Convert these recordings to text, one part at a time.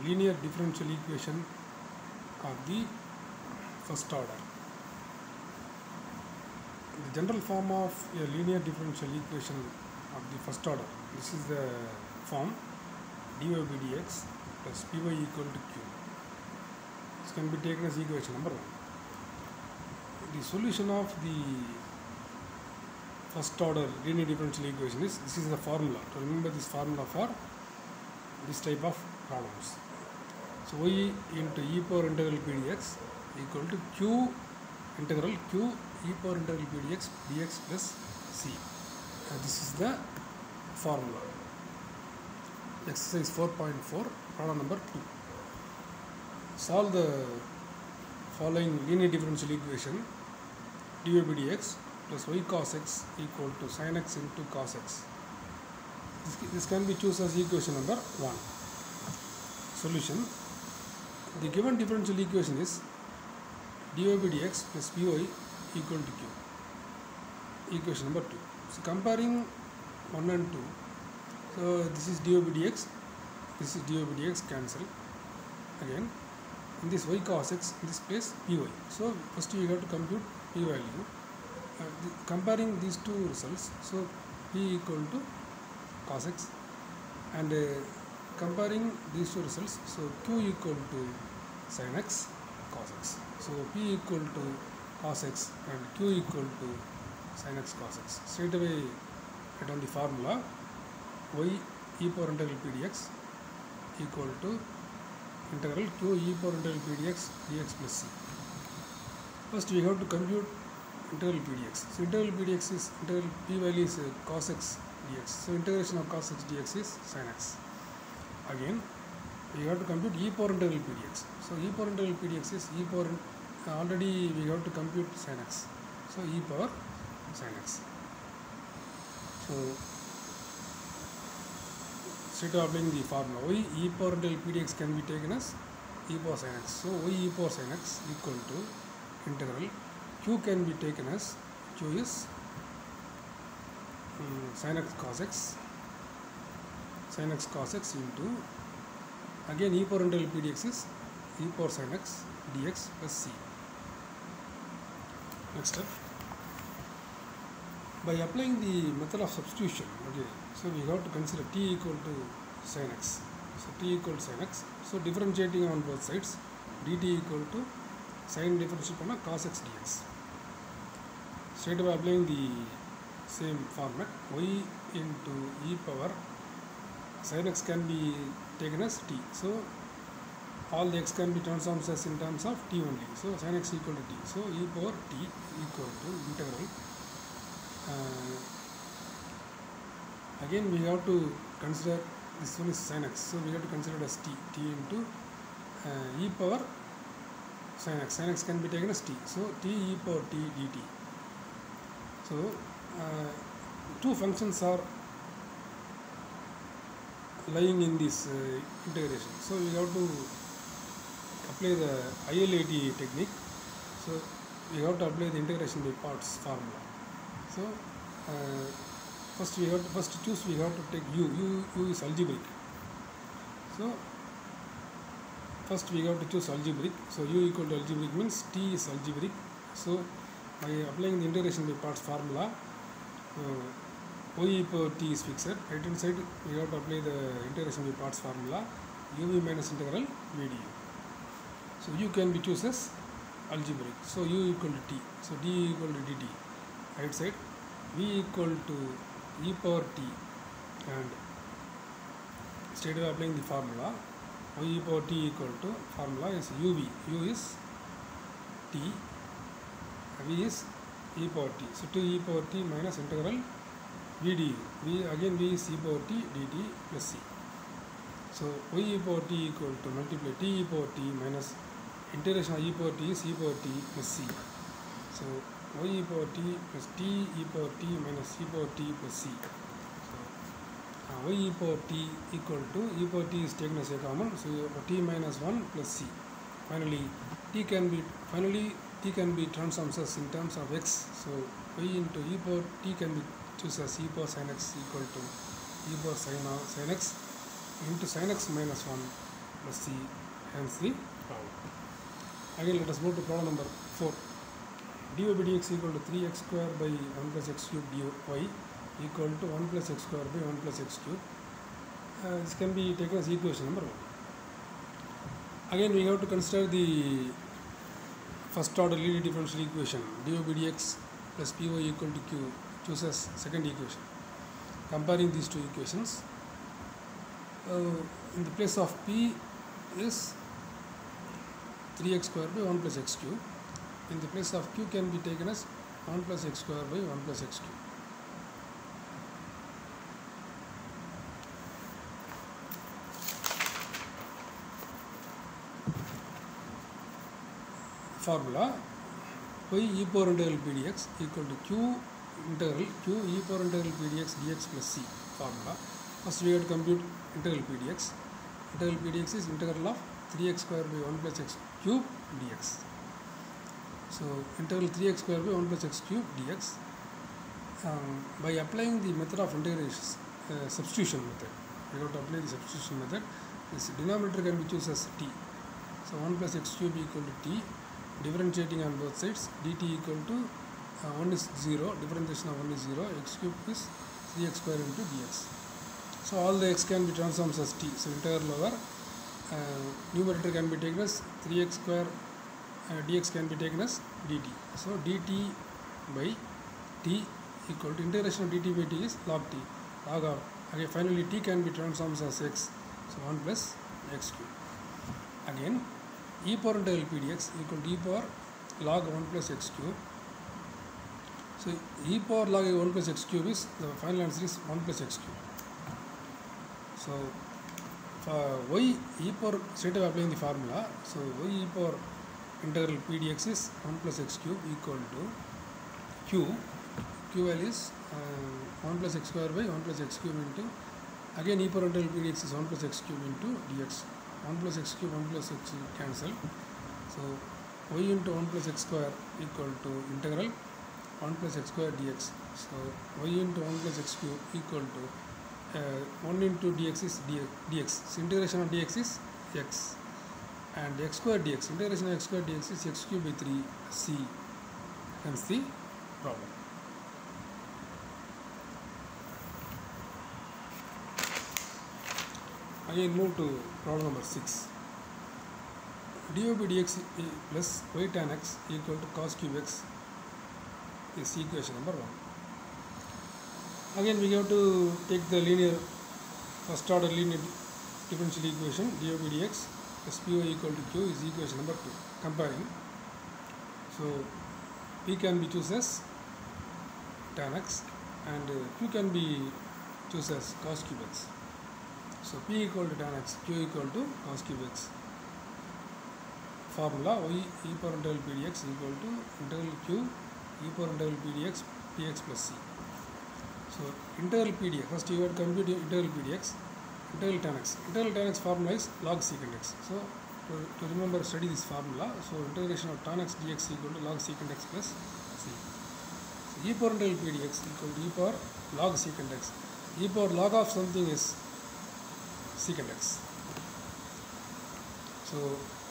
linear differential equation of the first order. The general form of a linear differential equation of the first order. This is the form dy by dx plus py equal to q. This can be taken as equation number 1. The solution of the first order linear differential equation is, this is the formula. To remember this formula for this type of problems. So y into e power integral p dx equal to q integral q e power integral p dx plus c. This is the formula. Exercise 4.4, problem number 2. Solve the following linear differential equation dy by dx plus y cos x equal to sin x into cos x. This can be chosen as equation number 1. Solution. The given differential equation is dy by dx plus py equal to q. Equation number 2. So comparing 1 and 2. So this is dy by dx, this is dy by dx, cancel. Again, in this y cos x, in this place py. So first you have to compute p value. Comparing these two results, so p equal to cos x, and comparing these two results, so q equal to sin x cos x. So p equal to cos x and q equal to sin x cos x. Straight away write down the formula y e power integral p dx equal to integral q e power integral p dx plus c. First we have to compute integral p dx. So integral p dx is, integral p value is cos x dx. So integration of cos x dx is sin x. Again we have to compute e power integral p dx. So e power integral p dx is e power, already we have to compute sin x. So e power sin x. So straight away applying the formula y e power integral p dx can be taken as e power sin x. So y e power sin x equal to integral q can be taken as, q is sin x cos x, sin x cos x into, again e power integral p dx is e power sin x dx plus c. Next step, by applying the method of substitution, okay, so we have to consider t equal to sin x. So t equal to sin x, so differentiating on both sides, dt equal to sin differential பண்ணா cos x dx. Straight away applying the same format, y into e power sin x can be taken as t. So all the x can be transformed as in terms of t only. So sin x equal to t. So e power t equal to integral. Again we have to consider, this one is sin x. So we have to consider it as t. T into e power sin x. Sin x can be taken as t. So t e power t dt. So two functions are lying in this integration. So we have to apply the ILAT technique. So we have to apply the integration by parts formula. So first we have to take u is algebraic. So first we have to choose algebraic. So u equal to algebraic means t is algebraic. So by applying the integration by parts formula, y power t is fixed. Right hand side we have to apply the integration by parts formula, uv minus integral v du. So u can be chosen as algebraic. So u equal to t. So d equal to dt. Right side v equal to e power t, and straight away applying the formula y e power t equal to, formula is uv. U is t, v is e power t. So 2 e power t minus integral v du. V again v is e power t dt plus c. So y e power t equal to multiply t e power t minus integration of e power t is e power t plus c. So y e power t plus t e power t minus e power t plus c. So y e power t equal to, e power t is taken as a common, so t minus 1 plus c. Finally t can be transformed as in terms of x. So y into e power t can be chosen as e power sin x equal to e power sin x into sin x minus 1 plus c, hence the problem. Again, let us move to problem number 4. dy by dx equal to 3x square by 1 plus x cube dy equal to 1 plus x square by 1 plus x cube. This can be taken as equation number 1. Again, we have to consider the first order linear differential equation dy by dx plus py equal to q. Choose as second equation. Comparing these two equations, in the place of p is 3x square by 1 plus x cube. In the place of q can be taken as 1 plus x square by 1 plus x cube. Formula y e power integral p dx equal to q integral q e power integral p dx dx plus c. Formula. First we have to compute integral p dx. Integral p dx is integral of 3x square by 1 plus x cube dx. So integral 3x square by 1 plus x cube dx. By applying the method of integration, substitution method, we have to apply the substitution method. This denominator can be chosen as t. So 1 plus x cube equal to t. Differentiating on both sides, dt equal to 1 is 0, differentiation of 1 is 0, x cube is 3x square into dx. So all the x can be transformed as t. So integral over numerator can be taken as 3x square, dx can be taken as dt. So dt by t equal to integration of dt by t is log t, log of, again finally t can be transformed as x, so 1 plus x cube. Again e power integral p dx equal to e power log 1 plus x cube. So e power log 1 plus x cube is, the final answer is 1 plus x cube. So for y e power, straight away applying the formula, so y e power integral p dx is 1 plus x cube equal to q. Q value is 1 plus x square by 1 plus x cube into, again e power integral p dx is 1 plus x cube into dx. 1 plus x cube, 1 plus x cube cancel. So y into 1 plus x square equal to integral 1 plus x square dx. So y into 1 plus x cube equal to 1 into dx is dx. So integration of dx is x, and x square dx, integration of x square dx is x cube by 3c, hence the problem. Again move to problem number 6. dy by dx plus y tan x equal to cos cube x is equation number 1. Again we have to take the linear, first order linear differential equation dy by dx plus py equal to q is equation number 2. Comparing, so p can be chosen as tan x and q can be chosen as cos cube x. So p equal to tan x, q equal to cos cube x. Formula y e power integral p dx equal to integral q e power integral p dx px plus c. So integral p dx, first you have to compute integral p dx, integral tan x. Integral tan x formula is log secant x. So to remember, study this formula. So integration of tan x dx equal to log secant x plus c. So e power integral p dx equal to e power log secant x. E power log of something is secant x. So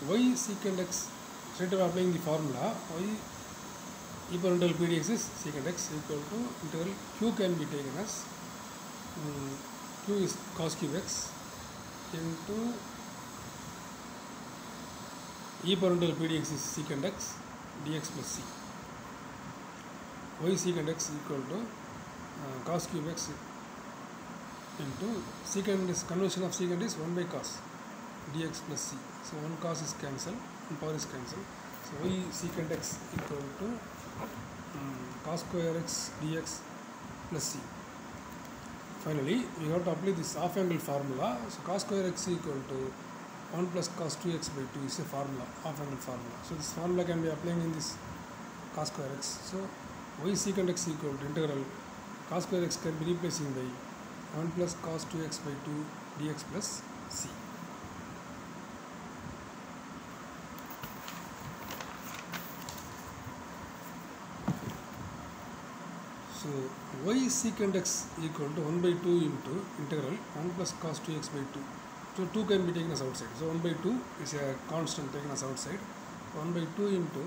y secant x, straight away applying the formula, y e power integral p dx is secant x equal to integral q can be taken as q is cos cube x into e power integral p dx is secant x dx plus c. Y secant x equal to cos cube x into secant is, conversion of secant is 1 by cos dx plus c. So 1 cos is cancelled, 1 power is cancelled. So y secant x equal to cos square x dx plus c. Finally, we have to apply this half angle formula. So cos square x equal to 1 plus cos 2x by 2 is a formula, half angle formula. So this formula can be applied in this cos square x. So y secant x equal to integral cos square x can be replacing by 1 plus cos 2x by 2 dx plus c. So y secant x equal to 1 by 2 into integral 1 plus cos 2x by 2 So 2 can be taken as outside. So 1 by 2 is a constant taken as outside. 1 by 2 into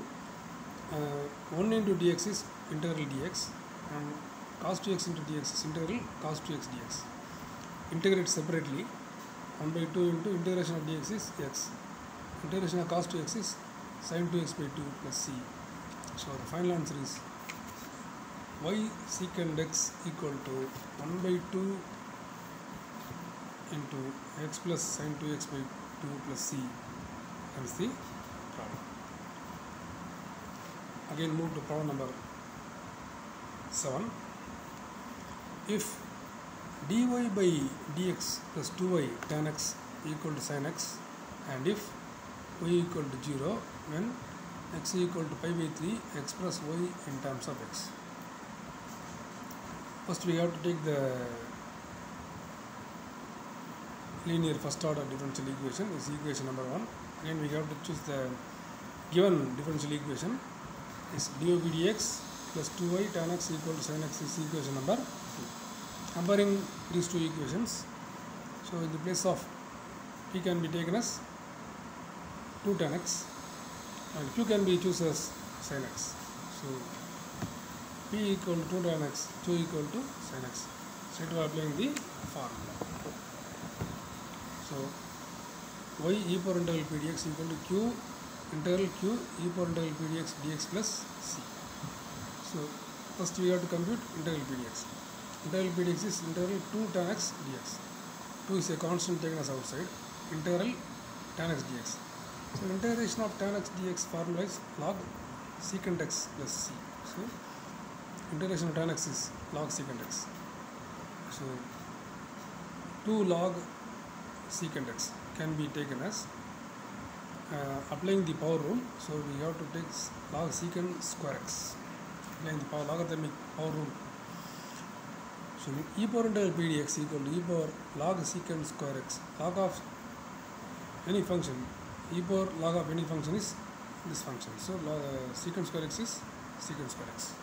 1 into dx is integral dx, and cos 2x into dx is integral cos 2x dx. Integrate separately. 1 by 2 into integration of dx is x. Integration of cos 2x is sin 2x by 2 plus c. So the final answer is y secant x equal to 1 by 2 into x plus sin 2x by 2 plus c. That is the problem. Again move to problem number 7. If dy by dx plus 2y tan x equal to sin x, and if y equal to 0 when x equal to pi by 3 x plus y in terms of x. First we have to take the linear first order differential equation is equation number 1. Again we have to choose the given differential equation is dy by dx plus 2y tan x equal to sin x is equation number 2. Comparing these two equations, so in the place of p can be taken as 2 tan x and q can be chosen as sin x. So p equal to 2 tan x, q equal to sin x. Straight away applying the formula. So y e power integral p dx equal to q integral q e power integral p dx dx plus c. So first we have to compute integral p dx. Integral p dx is integral 2 tan x dx. 2 is a constant taken as outside. Integral tan x dx. So integration of tan x dx formula is log secant x plus c. So integration of tan x is log secant x. So 2 log secant x can be taken as applying the power rule. So we have to take log secant square x, applying the logarithmic power rule. So e power integral p dx equal to e power log secant square x, log of any function, e power log of any function is this function. So secant square x is secant square x.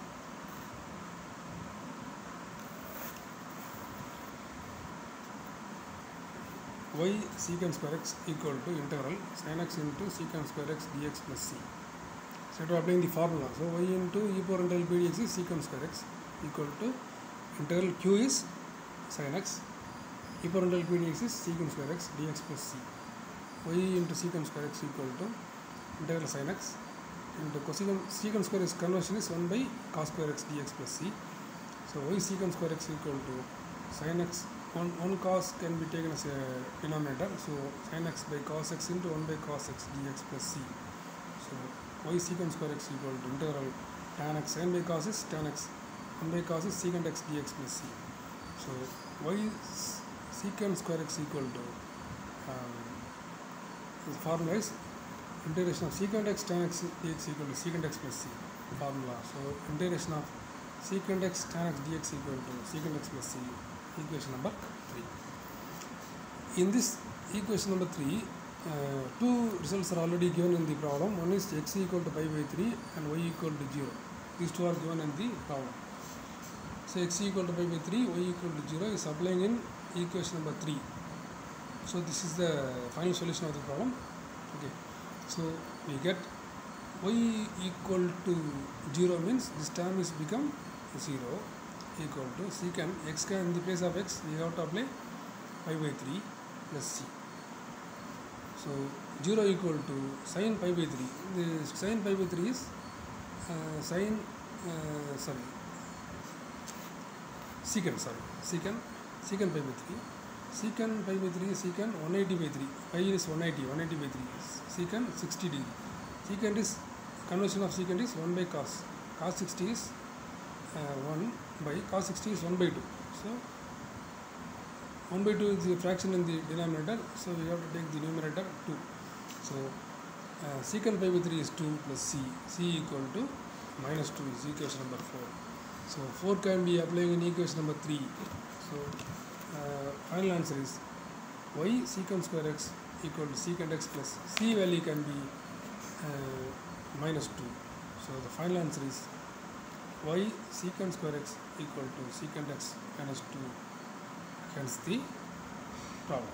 Y secant square x equal to integral sin x into secant square x dx plus c. So to applying the formula, so y into e power integral p dx is secant square x equal to integral q is sin x, e power integral p dx is secant square x dx plus c. Y into secant square x equal to integral sin x into cosecant secant square x conversion is 1 by cos square x dx plus c. So y secant square x equal to sin x. One cos can be taken as a denominator, so sin x by cos x into 1 by cos x dx plus c. So y secant square x equal to integral tan x, sin by cos is tan x, 1 by cos is secant x dx plus c. So y secant square x equal to the formula is integration of secant x tan x dx equal to secant x plus c formula. So integration of secant x tan x dx equal to secant x plus c, equation number 3. In this equation number 3, two results are already given in the problem. One is x equal to pi by 3 and y equal to 0. These two are given in the problem. So x equal to pi by 3, y equal to 0 is applying in equation number 3. So this is the final solution of the problem. Okay. So we get y equal to 0 means this term is become 0 equal to secant x can in the place of x we have to apply pi by 3 plus c. So 0 equal to sin pi by 3. The sin pi by 3 is secant pi by 3. Secant pi by 3 is secant 180 by 3. Pi is 180 by 3. Secant 60 degree. Secant is conversion of secant is 1 by cos. Cos 60 is 1 by cos 60 is 1 by 2. So 1 by 2 is the fraction in the denominator, so we have to take the numerator 2. So secant pi by 3 is 2 plus c equal to minus 2 is equation number 4. So 4 can be applying in equation number 3. So final answer is y secant square x equal to secant x plus c value can be minus 2. So the final answer is y secant square x equal to secant x minus 2, hence the problem.